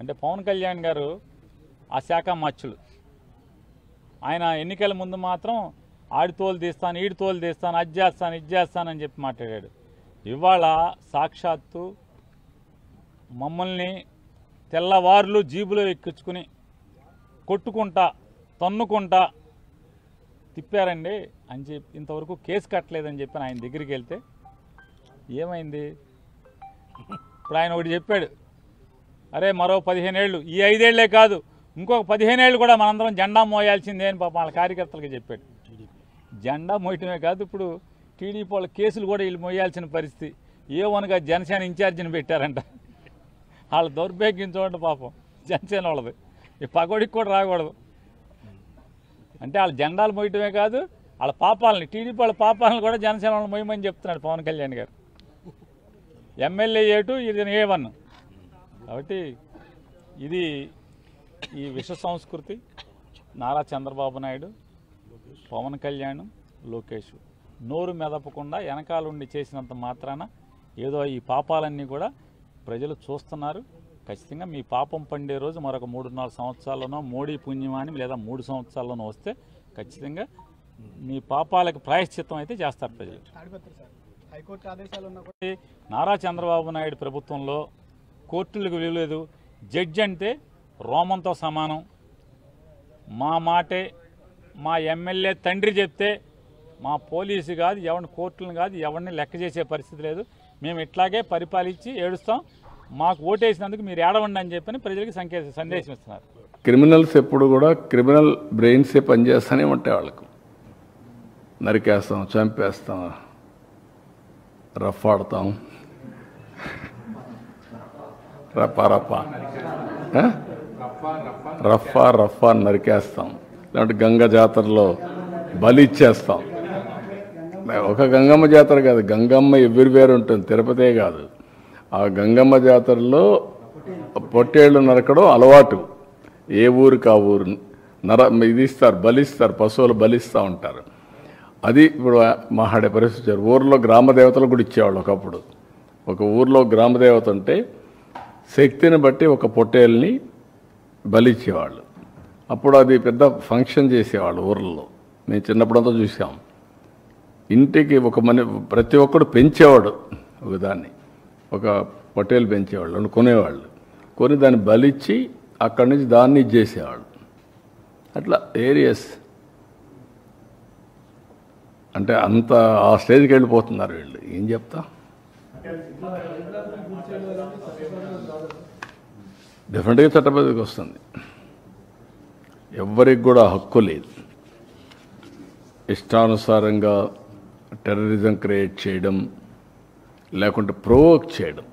అంటే పవన్ కళ్యాణ్ గారు ఆ శాఖ మచ్చులు. ఆయన ఎన్నికల ముందు మాత్రం ఆడి తోలు తీస్తాను, ఈడి తోలు తీస్తాను, అది చేస్తాను, ఇది చేస్తానని చెప్పి మాట్లాడాడు. ఇవాళ సాక్షాత్తు మమ్మల్ని తెల్లవారులు జీబులో ఎక్కించుకుని కొట్టుకుంటా తన్నుకుంటా తిప్పారండి అని చెప్పి ఇంతవరకు కేసు కట్టలేదని చెప్పి ఆయన దగ్గరికి వెళ్తే ఏమైంది? ఇప్పుడు ఆయన ఒకటి చెప్పాడు, అరే మరో 15 ఏళ్ళు, ఈ 5 ఏళ్లే కాదు ఇంకొక 15 ఏళ్ళు కూడా మనందరం జెండా మోయాల్సిందే అని పాపం వాళ్ళ కార్యకర్తలకు చెప్పాడు. జెండా మోయటమే కాదు, ఇప్పుడు టీడీపీ వాళ్ళ కేసులు కూడా వీళ్ళు మోయాల్సిన పరిస్థితి. ఏమనగా జనసేన ఇన్ఛార్జిని పెట్టారంట. వాళ్ళ దౌర్భాగ్యం చూడండి పాపం జనసేన వాళ్ళది. ఈ పగోడికి కూడా రాకూడదు. అంటే వాళ్ళ జెండాలు మోయటమే కాదు, వాళ్ళ పాపాలని, టీడీపీ వాళ్ళ పాపాలను కూడా జనసేన వాళ్ళని మోయమని చెప్తున్నాడు పవన్ కళ్యాణ్ గారు. ఎమ్మెల్యే A2, ఇది A1. కాబట్టి ఇది ఈ విష సంస్కృతి నారా చంద్రబాబు నాయుడు, పవన్ కళ్యాణ్, లోకేష్ నోరు మెదపకుండా వెనకాలండి చేసినంత మాత్రాన ఏదో ఈ పాపాలన్నీ కూడా ప్రజలు చూస్తున్నారు. ఖచ్చితంగా మీ పాపం పండే రోజు మరొక 3-4 సంవత్సరాల్లోనో మోడీ పుణ్యమాని లేదా 3 సంవత్సరాల్లోనో వస్తే ఖచ్చితంగా మీ పాపాలకు ప్రాయశ్చిత్తం అయితే చేస్తారు ప్రజలు. నారా చంద్రబాబు నాయుడు ప్రభుత్వంలో కోర్టులకు విలువలేదు. జడ్జి అంటే రోమంతో సమానం. మా మాటే మా ఎమ్మెల్యే తండ్రి చెప్తే మా పోలీసు కాదు, ఎవరిని కోర్టులను కాదు, ఎవరిని లెక్క చేసే పరిస్థితి లేదు. మేము ఇట్లాగే పరిపాలించి ఏడుస్తాం, మాకు ఓటేసినందుకు మీరు ఏడవండి అని చెప్పని ప్రజలకి సందేశం ఇస్తున్నారు. క్రిమినల్స్ ఎప్పుడు కూడా క్రిమినల్ బ్రెయిన్సే పనిచేస్తూనే ఉంటాయి. వాళ్ళకు నరికేస్తాం, చంపేస్తాం, రఫ్ ఆడతాం, రఫా నరికేస్తాం, లేదంటే గంగ జాతరలో బలి ఇచ్చేస్తాం. ఒక గంగమ్మ జాతర కాదు, గంగమ్మ ఎవ్రీవేర్ ఉంటుంది, తిరుపతే కాదు. ఆ గంగమ్మ జాతరలో పొట్టేళ్ళు నరకడం అలవాటు. ఏ ఊరికి ఆ ఊరు ఇది ఇస్తారు, బలిస్తారు, పశువులు బలిస్తూ ఉంటారు. అది ఇప్పుడు మాట్లాడే పరిస్థితి. ఊర్లో గ్రామ దేవతలు కూడా ఇచ్చేవాళ్ళు ఒకప్పుడు. ఒక ఊర్లో గ్రామ దేవత ఉంటే శక్తిని బట్టి ఒక పొట్టేల్ని బలిచ్చేవాళ్ళు. అప్పుడు అది పెద్ద ఫంక్షన్ చేసేవాళ్ళు ఊర్లలో. మేము చిన్నప్పుడంతా చూసాం. ఇంటికి ప్రతి ఒక్కడు పెంచేవాడు ఒకదాన్ని, ఒక పొట్టేలు పెంచేవాళ్ళు, కొనేవాళ్ళు. కొని దాన్ని బలిచ్చి అక్కడి నుంచి దాన్ని ఇచ్చేసేవాళ్ళు. అట్లా ఏరియస్ అంటే అంత ఆ స్టేజ్కి వెళ్ళిపోతున్నారు వీళ్ళు. ఏం చెప్తా, డెఫినెట్గా చట్టబద్ధకి వస్తుంది. ఎవరికి కూడా హక్కు లేదు ఇష్టానుసారంగా టెర్రరిజం క్రియేట్ చేయడం, లేకుంటే ప్రొవోక్ చేయడం.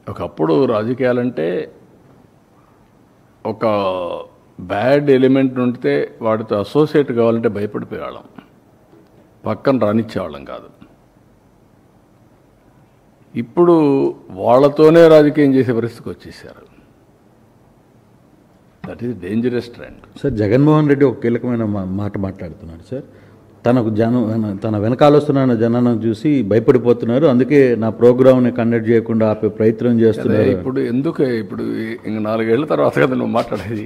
ఒకప్పుడు రాజకీయాలంటే ఒక బ్యాడ్ ఎలిమెంట్ ఉంటే వాటితో అసోసియేట్ కావాలంటే భయపడిపోయేవాళ్ళం, పక్కన రానిచ్చేవాళ్ళం కాదు. ఇప్పుడు వాళ్ళతోనే రాజకీయం చేసే పరిస్థితికి వచ్చేసారు. That is dangerous trend. Sir, Jaganmohan Reddy ఒక కీలకమైన మాట మాట్లాడుతున్నాడు సార్. తన వెనకాల వస్తున్న జనాన్ని చూసి భయపడిపోతున్నారు, అందుకే నా ప్రోగ్రామ్ని కండక్ట్ చేయకుండా ఆపే ప్రయత్నం చేస్తున్నారు. ఇప్పుడు ఎందుకు ఇప్పుడు ఇంక 4 ఏళ్ల తర్వాత కదా నువ్వు మాట్లాడేది,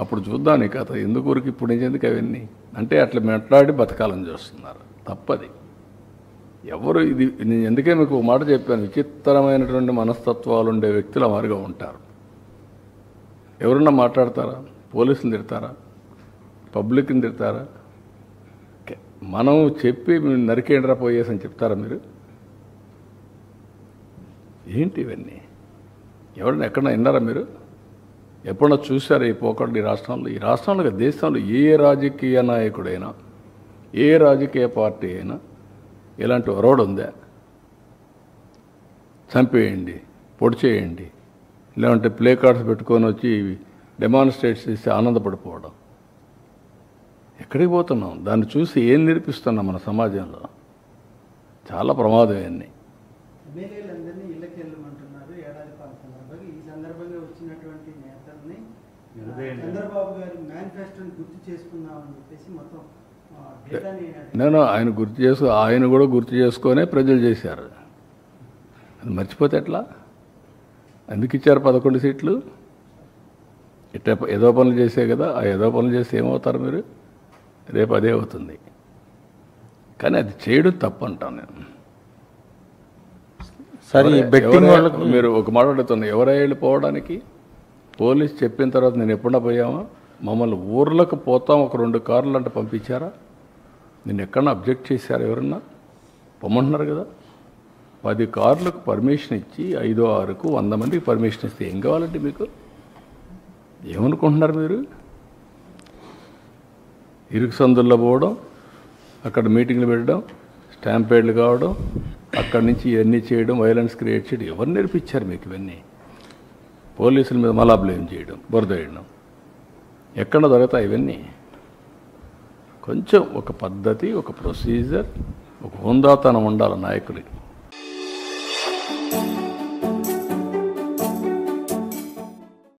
అప్పుడు చూద్దాం నీ కథ. ఎందుకు ఊరికి ఇప్పుడు ఎందుకు అవన్నీ అంటే అట్లా మాట్లాడి బతకాలని చూస్తున్నారు. తప్పది. ఎవరు ఇది నేను ఎందుకే మీకు మాట చెప్పాను, విచిత్రమైనటువంటి మనస్తత్వాలు ఉండే వ్యక్తులు మారిగా ఉంటారు. ఎవరన్నా మాట్లాడతారా? పోలీసులు తిడతారా? పబ్లిక్ని తిడతారా? మనం చెప్పి నరికేండ్రా పోయేసి అని చెప్తారా మీరు? ఏంటి ఇవన్నీ? ఎవరన్నా ఎక్కడన్నా విన్నారా మీరు? ఎప్పుడన్నా చూసారా ఈ పోకడ ఈ రాష్ట్రంలో? ఈ రాష్ట్రంలో దేశంలో ఏ రాజకీయ నాయకుడైనా, ఏ రాజకీయ పార్టీ అయినా ఇలాంటి ఒరవడు ఉందా? చంపేయండి, పొడి చేయండి, లేదంటే ప్లే కార్డ్స్ పెట్టుకొని వచ్చి డెమాన్స్ట్రేట్స్ చేసి ఆనందపడిపోవడం. ఎక్కడికి పోతున్నాం? దాన్ని చూసి ఏం నేర్పిస్తున్నాం మన సమాజంలో? చాలా ప్రమాదం ఇవన్నీ. నేను ఆయన కూడా గుర్తు చేసుకొనే ప్రజలు చేశారు. అది మర్చిపోతే ఎట్లా? ఎందుకు ఇచ్చారు 11 సీట్లు? ఇట్ట ఏదో పనులు చేసే కదా, ఆ ఏదో పనులు చేస్తే ఏమవుతారు మీరు? రేపు అదే అవుతుంది. కానీ అది చేయడం తప్పు అంటాను నేను. సరే ఈ బెట్టింగ్ వాళ్ళకు మీరు ఒక మాట అడుగుతున్నారు, ఎవరై వెళ్ళిపోవడానికి? పోలీస్ చెప్పిన తర్వాత నేను ఎప్పుడన్నా పోయామా? మమ్మల్ని ఊర్లకు పోతాం ఒక 2 కార్లు అంటే పంపించారా? నేను ఎక్కడన్నా అబ్జెక్ట్ చేశారా? ఎవరన్నా పొమ్మంటున్నారు కదా. 10 కార్లకు పర్మిషన్ ఇచ్చి 5, 6కు 100 మందికి పర్మిషన్ ఇస్తే ఏం కావాలంటే మీకు? ఏమనుకుంటున్నారు మీరు? ఇరుకు సందుల్లో పోవడం, అక్కడ మీటింగ్లు పెట్టడం, స్టాంపేడ్లు కావడం, అక్కడి నుంచి ఇవన్నీ చేయడం, వైలెన్స్ క్రియేట్ చేయడం ఎవరు నేర్పించారు మీకు ఇవన్నీ? పోలీసుల మీద మళ్ళా బ్లేమ్ చేయడం, బురద వేయడం, ఎక్కడ దొరుకుతాయి ఇవన్నీ? కొంచెం ఒక పద్ధతి, ఒక ప్రొసీజర్, ఒక హుందాతనం ఉండాలి నాయకులకి.